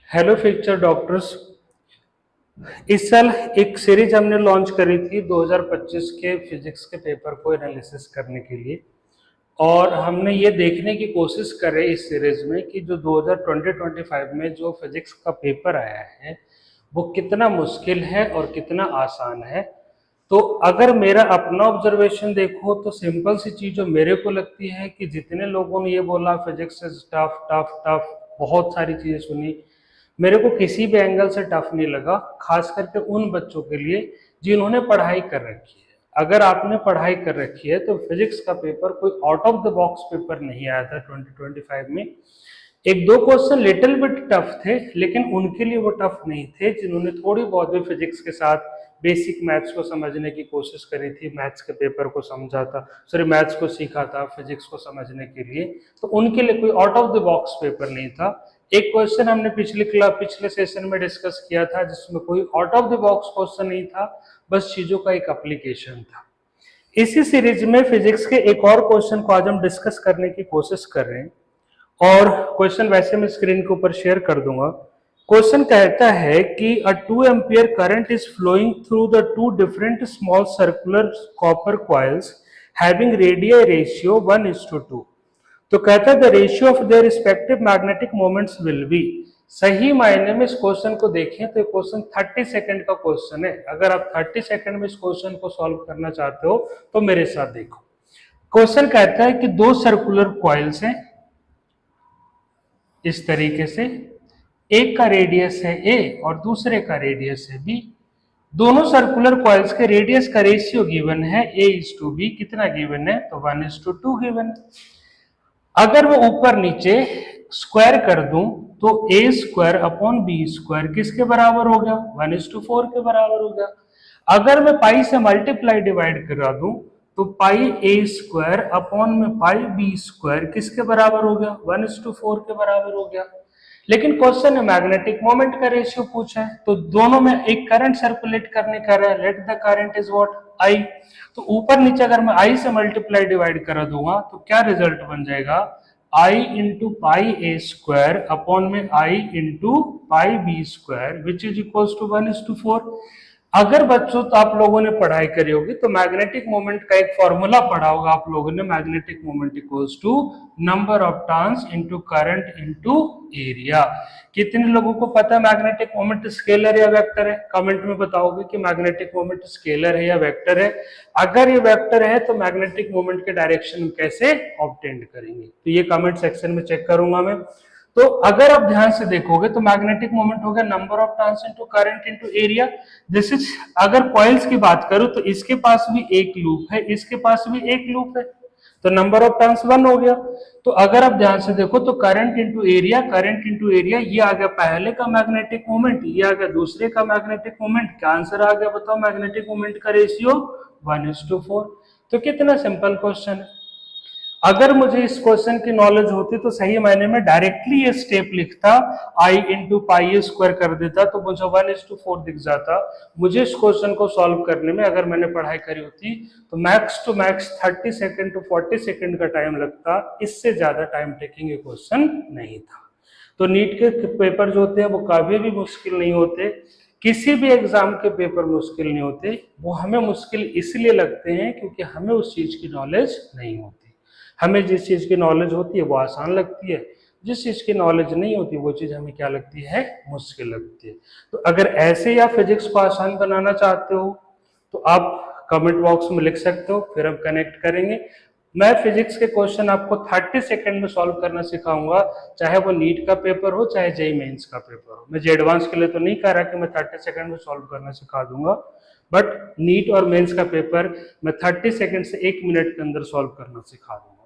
Hello future doctors. इस साल एक सीरीज हमने लॉन्च करी थी 2025 के फिजिक्स के पेपर को एनालिसिस करने के लिए, और हमने ये देखने की कोशिश करे इस सीरीज में कि जो 2020-25 में जो फिजिक्स का पेपर आया है वो कितना मुश्किल है और कितना आसान है। तो अगर मेरा अपना ऑब्जर्वेशन देखो तो सिंपल सी चीज जो मेरे को लगती है कि जितने लोगों ने ये बोला physics is tough tough tough, बहुत सारी चीजें सुनी, मेरे को किसी भी एंगल से टफ नहीं लगा, खास करके उन बच्चों के लिए जिन्होंने पढ़ाई कर रखी है। अगर आपने पढ़ाई कर रखी है तो फिजिक्स का पेपर कोई out of the box paper नहीं आया था 2025 में। एक दो क्वेश्चन लिटिल बिट टफ थे, लेकिन उनके लिए वो टफ नहीं थे जिन्होंने थोड़ी बहुत भी फिजिक्स के साथ बेसिक मैथ्स को समझने की कोशिश करी थी, मैथ्स के पेपर को समझा था, सॉरी मैथ्स को सीखा था फिजिक्स को समझने के लिए। तो उनके लिए कोई out of the box paper नहीं था। एक क्वेश्चन हमने पिछले सेशन में डिस्कस किया था जिसमें कोई out of the box question नहीं था, बस चीजों का एक एप्लीकेशन था। इसी सीरीज में फिजिक्स के एक और क्वेश्चन को आज हम डिस्कस करने की कोशिश कर रहे हैं, और क्वेश्चन वैसे मैं स्क्रीन के ऊपर शेयर कर दूंगा। क्वेश्चन कहता है कि a 2 ampere current is flowing through the two different small circular copper coils having radius ratio 1:2। तो कहता है the ratio of their respective magnetic moments will be. सही मायने में इस क्वेश्चन को देखें तो क्वेश्चन 30 सेकंड का क्वेश्चन है। अगर आप 30 सेकंड में इस क्वेश्चन को सॉल्व करना चाहते हो तो मेरे साथ देखो। क्वेश्चन कहता है कि दो सर्कुलर कॉइल्स हैं इस तरीके से, एक का रेडियस है ए और दूसरे का रेडियस है बी। दोनों सर्कुलर कॉइल्स के रेडियस का रेशियो गिवन है a:b। कितना गिवन है? तो 1:2 गिवन है। अगर वो ऊपर नीचे स्क्वायर कर दूं तो a²/b² किसके बराबर हो गया? 1:4 के बराबर हो गया। अगर मैं पाई से मल्टीप्लाई डिवाइड करा दूं तो πa²/πb² किसके बराबर हो गया? 1:4 के बराबर हो गया। लेकिन क्वेश्चन है मैग्नेटिक मोमेंट का रेशियो पूछा है, तो दोनों में एक करंट सर्कुलेट करने का रहा है। Let the current is what? I। तो ऊपर नीचे अगर मैं I से मल्टीप्लाई डिवाइड करा दूंगा तो क्या रिजल्ट बन जाएगा? I into pi a square upon में I into pi b square which is equal to 1:4। अगर बच्चों तो आप लोगों ने पढ़ाई करी होगी तो मैग्नेटिक मोमेंट का एक फॉर्मूला पढ़ा होगा आप लोगों ने, magnetic moment equals to number of turns into current into area. कितने लोगों को पता है मैग्नेटिक मोमेंट स्केलर या वेक्टर है? कमेंट में बताओगे कि मैग्नेटिक मोमेंट स्केलर है या वेक्टर है। अगर ये वेक्टर है तो मैग्नेटिक मोमेंट के डायरेक्शन कैसे ऑब्टेन करेंगे, तो ये कमेंट सेक्शन में चेक करूंगा मैं। तो अगर आप ध्यान से देखोगे तो मैग्नेटिक मोमेंट हो गया number of turns into current into area. This is, अगर कॉइल्स की बात करूं तो इसके पास भी एक लूप है, इसके पास भी एक लूप है, तो नंबर ऑफ टर्न्स 1 हो गया। तो अगर आप ध्यान से देखो तो current into area, current into area, ये आ गया पहले का मैग्नेटिक मोमेंट, ये आ गया दूसरे का मैग्नेटिक मोमेंट। क्या आंसर आ गया बताओ? मैग्नेटिक मोमेंट का रेशियो 1:4। तो कितना सिंपल क्वेश्चन है। अगर मुझे इस क्वेश्चन की नॉलेज होती तो सही मायने में डायरेक्टली ये स्टेप लिखता, I इंटू पाई स्क्वायर कर देता तो मुझे 1:4 दिख जाता। मुझे इस क्वेश्चन को सॉल्व करने में अगर मैंने पढ़ाई करी होती तो max to max 30 second to 40 second का टाइम लगता, इससे ज्यादा टाइम टेकिंग ये क्वेश्चन नहीं था। तो नीट के पेपर जो होते हैं वो कभी भी मुश्किल नहीं होते, किसी भी एग्जाम के पेपर मुश्किल नहीं होते। वो हमें मुश्किल इसलिए लगते हैं क्योंकि हमें उस चीज की नॉलेज नहीं होती। हमें जिस चीज की नॉलेज होती है वो आसान लगती है, जिस चीज की नॉलेज नहीं होती वो चीज हमें क्या लगती है? मुश्किल लगती है। तो अगर ऐसे या फिजिक्स को आसान बनाना चाहते हो तो आप कमेंट बॉक्स में लिख सकते हो, फिर हम कनेक्ट करेंगे। मैं फिजिक्स के क्वेश्चन आपको 30 सेकंड में सॉल्व करना सिखाऊंगा, चाहे वो नीट का पेपर हो चाहे जेईई मेंस का पेपर हो। मैं जे एडवांस के लिए तो नहीं कह रहा कि मैं 30 सेकंड में सॉल्व करना सिखा दूंगा, बट नीट और मेंस का पेपर मैं 30 सेकंड से 1 मिनट के अंदर सॉल्व करना सिखा दूंगा।